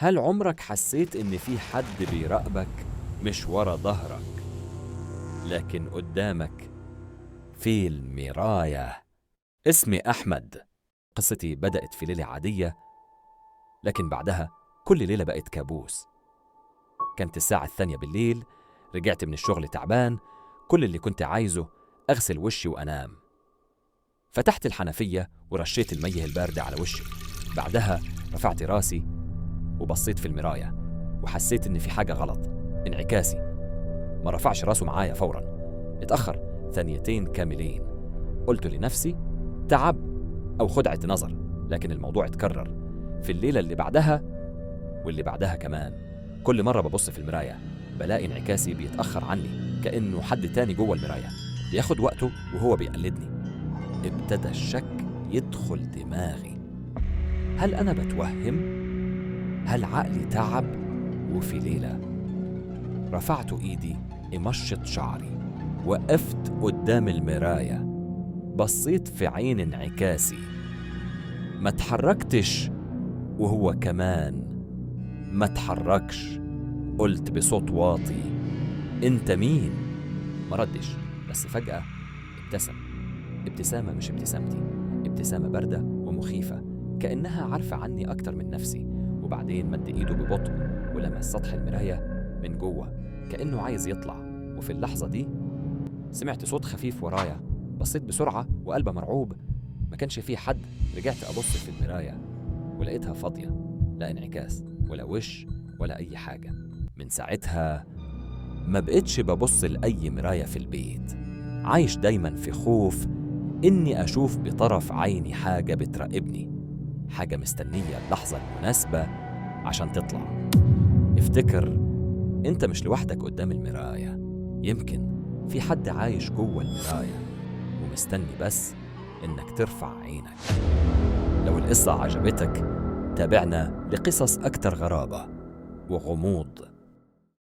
هل عمرك حسيت إن في حد بيراقبك مش ورا ظهرك لكن قدامك في المراية؟ اسمي أحمد. قصتي بدأت في ليلة عادية، لكن بعدها كل ليلة بقت كابوس. كانت الساعة 2 بالليل، رجعت من الشغل تعبان، كل اللي كنت عايزه أغسل وشي وأنام. فتحت الحنفية ورشيت المية الباردة على وشي. بعدها رفعت راسي وبصيت في المراية وحسيت إن في حاجة غلط. انعكاسي ما رفعش راسه معايا فوراً، اتأخر 2 كاملين. قلت لنفسي تعب أو خدعة نظر، لكن الموضوع اتكرر في الليلة اللي بعدها واللي بعدها كمان. كل مرة ببص في المراية بلاقي انعكاسي بيتأخر عني، كأنه حد تاني جوه المراية بياخد وقته وهو بيقلدني. ابتدى الشك يدخل دماغي، هل أنا بتوهم؟ هل عقلي تعب؟ وفي ليلة رفعت إيدي أمشط شعري، وقفت قدام المراية، بصيت في عين انعكاسي، ما تحركتش وهو كمان ما تحركش. قلت بصوت واطي انت مين؟ ما ردش، بس فجأة ابتسم. ابتسامة مش ابتسامتي، ابتسامة باردة ومخيفة، كأنها عارفة عني أكتر من نفسي. وبعدين مد إيده ببطء ولمس سطح المراية من جوه كأنه عايز يطلع. وفي اللحظة دي سمعت صوت خفيف ورايا. بصيت بسرعة وقلبي مرعوب، ما كانش فيه حد. رجعت أبص في المراية ولقيتها فاضية، لا انعكاس ولا وش ولا أي حاجة. من ساعتها ما بقتش ببص لأي مراية في البيت، عايش دايما في خوف إني أشوف بطرف عيني حاجة بتراقبني، حاجة مستنية اللحظة المناسبة عشان تطلع. افتكر انت مش لوحدك قدام المراية، يمكن في حد عايش جوه المراية ومستني بس انك ترفع عينك. لو القصة عجبتك تابعنا لقصص أكتر غرابة وغموض.